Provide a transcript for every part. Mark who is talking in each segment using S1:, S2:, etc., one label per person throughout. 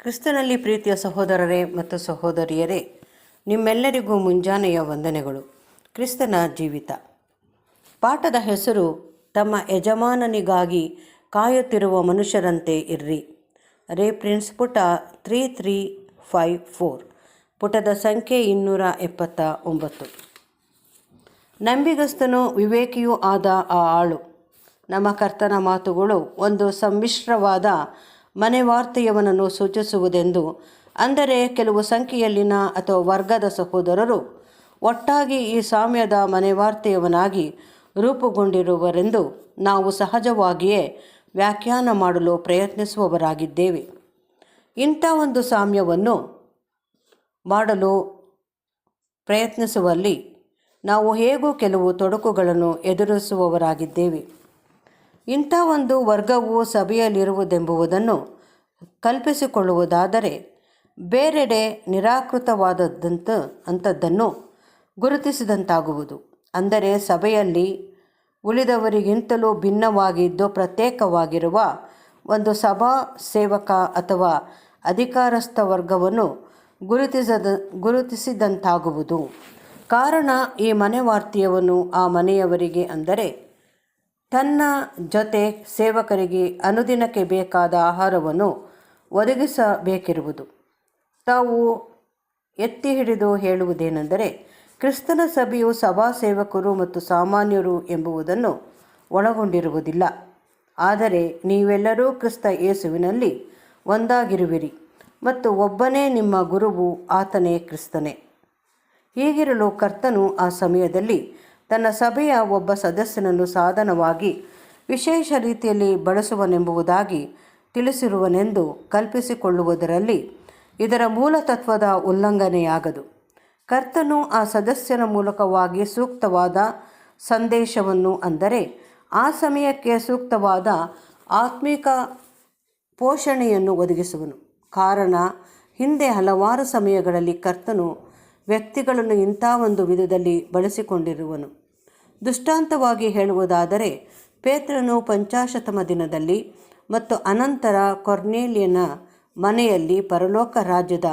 S1: ಕ್ರಿಸ್ತನಲ್ಲಿ ಪ್ರೀತಿಯ ಸಹೋದರರೇ ಮತ್ತು ಸಹೋದರಿಯರೇ, ನಿಮ್ಮೆಲ್ಲರಿಗೂ ಮುಂಜಾನೆಯ ವಂದನೆಗಳು. ಕ್ರಿಸ್ತನ ಜೀವಿತ ಪಾಠದ ಹೆಸರು ತಮ್ಮ ಯಜಮಾನನಿಗಾಗಿ ಕಾಯುತ್ತಿರುವ ಮನುಷ್ಯರಂತೆ ಇರ್ರಿ. ರೆಫರೆನ್ಸ್ ಪುಟ 3354, ಪುಟದ ಸಂಖ್ಯೆ 279. ನಂಬಿಗಸ್ತನೂ ವಿವೇಕಿಯೂ ಆದ ಆ ಆಳು. ನಮ್ಮ ಕರ್ತನ ಮಾತುಗಳು ಒಂದು ಸಮ್ಮಿಶ್ರವಾದ ಮನೆವಾರ್ತೆಯವನನ್ನು ಸೂಚಿಸುವುದೆಂದು, ಅಂದರೆ ಕೆಲವು ಸಂಖ್ಯೆಯಲ್ಲಿನ ಅಥವಾ ವರ್ಗದ ಸಹೋದರರು ಒಟ್ಟಾಗಿ ಈ ಸಾಮ್ಯದ ಮನೆವಾರ್ತೆಯವನಾಗಿ ರೂಪುಗೊಂಡಿರುವರೆಂದು ನಾವು ಸಹಜವಾಗಿಯೇ ವ್ಯಾಖ್ಯಾನ ಮಾಡಲು ಪ್ರಯತ್ನಿಸುವವರಾಗಿದ್ದೇವೆ. ಇಂಥ ಒಂದು ಸಾಮ್ಯವನ್ನು ಮಾಡಲು ಪ್ರಯತ್ನಿಸುವಲ್ಲಿ ನಾವು ಹೇಗೂ ಕೆಲವು ತೊಡಕುಗಳನ್ನು ಎದುರಿಸುವವರಾಗಿದ್ದೇವೆ. ಇಂಥ ಒಂದು ವರ್ಗವು ಸಭೆಯಲ್ಲಿರುವುದೆಂಬುದನ್ನು ಕಲ್ಪಿಸಿಕೊಳ್ಳುವುದಾದರೆ ಬೇರೆಡೆ ಅಂಥದ್ದನ್ನು ಗುರುತಿಸಿದಂತಾಗುವುದು. ಅಂದರೆ ಸಭೆಯಲ್ಲಿ ಉಳಿದವರಿಗಿಂತಲೂ ಭಿನ್ನವಾಗಿದ್ದು ಪ್ರತ್ಯೇಕವಾಗಿರುವ ಒಂದು ಸಭಾ ಸೇವಕ ಅಥವಾ ಅಧಿಕಾರಸ್ಥ ವರ್ಗವನ್ನು ಗುರುತಿಸಿದಂತಾಗುವುದು. ಕಾರಣ, ಈ ಮನೆವಾರ್ತೆಯವನು ಆ ಮನೆಯವರಿಗೆ, ಅಂದರೆ ತನ್ನ ಜೊತೆ ಸೇವಕರಿಗೆ ಅನುದಿನಕ್ಕೆ ಬೇಕಾದ ಆಹಾರವನ್ನು ಒದಗಿಸಬೇಕಿರುವುದು. ತಾವು ಎತ್ತಿ ಹಿಡಿದು ಹೇಳುವುದೇನೆಂದರೆ, ಕ್ರಿಸ್ತನ ಸಭೆಯು ಸಭಾ ಸೇವಕರು ಮತ್ತು ಸಾಮಾನ್ಯರು ಎಂಬುದನ್ನು ಒಳಗೊಂಡಿರುವುದಿಲ್ಲ. ಆದರೆ ನೀವೆಲ್ಲರೂ ಕ್ರಿಸ್ತ ಯೇಸುವಿನಲ್ಲಿ ಒಂದಾಗಿರುವಿರಿ ಮತ್ತು ಒಬ್ಬನೇ ನಿಮ್ಮ ಗುರುವು ಆತನೇ ಕ್ರಿಸ್ತನೇ. ಹೀಗಿರಲು ಕರ್ತನು ಆ ಸಮಯದಲ್ಲಿ ತನ್ನ ಸಭೆಯ ಒಬ್ಬ ಸದಸ್ಯನನ್ನು ಸಾಧನವಾಗಿ ವಿಶೇಷ ರೀತಿಯಲ್ಲಿ ಬಳಸುವನೆಂಬುದಾಗಿ ತಿಳಿಸಿರುವನೆಂದು ಕಲ್ಪಿಸಿಕೊಳ್ಳುವುದರಲ್ಲಿ ಇದರ ಮೂಲತತ್ವದ ಉಲ್ಲಂಘನೆಯಾಗದು. ಕರ್ತನು ಆ ಸದಸ್ಯನ ಮೂಲಕವಾಗಿ ಸೂಕ್ತವಾದ ಸಂದೇಶವನ್ನು, ಅಂದರೆ ಆ ಸಮಯಕ್ಕೆ ಸೂಕ್ತವಾದ ಆತ್ಮಿಕ ಪೋಷಣೆಯನ್ನು ಒದಗಿಸುವನು. ಕಾರಣ, ಹಿಂದೆ ಹಲವಾರು ಸಮಯಗಳಲ್ಲಿ ಕರ್ತನು ವ್ಯಕ್ತಿಗಳನ್ನು ಇಂಥ ಒಂದು ವಿಧದಲ್ಲಿ ಬಳಸಿಕೊಂಡಿರುವನು. ದೃಷ್ಟಾಂತವಾಗಿ ಹೇಳುವುದಾದರೆ, ಪೇತ್ರನು 50ಮ ದಿನದಲ್ಲಿ ಮತ್ತು ಅನಂತರ ಕೊರ್ನೇಲಿಯನ ಮನೆಯಲ್ಲಿ ಪರಲೋಕ ರಾಜ್ಯದ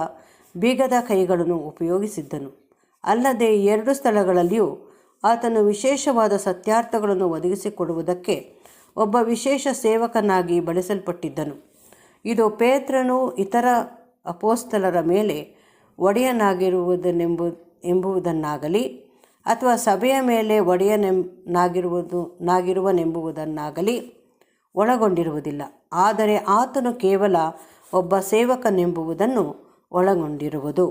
S1: ಬೀಗದ ಕೈಗಳನ್ನು ಉಪಯೋಗಿಸಿದ್ದನು. ಅಲ್ಲದೆ 2 ಸ್ಥಳಗಳಲ್ಲಿಯೂ ಆತನು ವಿಶೇಷವಾದ ಸತ್ಯಾರ್ಥಗಳನ್ನು ಒದಗಿಸಿಕೊಡುವುದಕ್ಕೆ ಒಬ್ಬ ವಿಶೇಷ ಸೇವಕನಾಗಿ ಬಳಸಲ್ಪಟ್ಟಿದ್ದನು. ಇದು ಪೇತ್ರನು ಇತರ ಅಪೊಸ್ತಲರ ಮೇಲೆ ಒಡೆಯನಾಗಿರುವುದೆಂಬುದನ್ನಾಗಲಿ ಅಥವಾ ಸಭೆಯ ಮೇಲೆ ಒಡೆಯನಾಗಿರುವನೆಂಬುದನ್ನಾಗಲಿ ಒಳಗೊಂಡಿರುವುದಿಲ್ಲ. ಆದರೆ ಆತನು ಕೇವಲ ಒಬ್ಬ ಸೇವಕನೆಂಬುದನ್ನು ಒಳಗೊಂಡಿರುವುದು.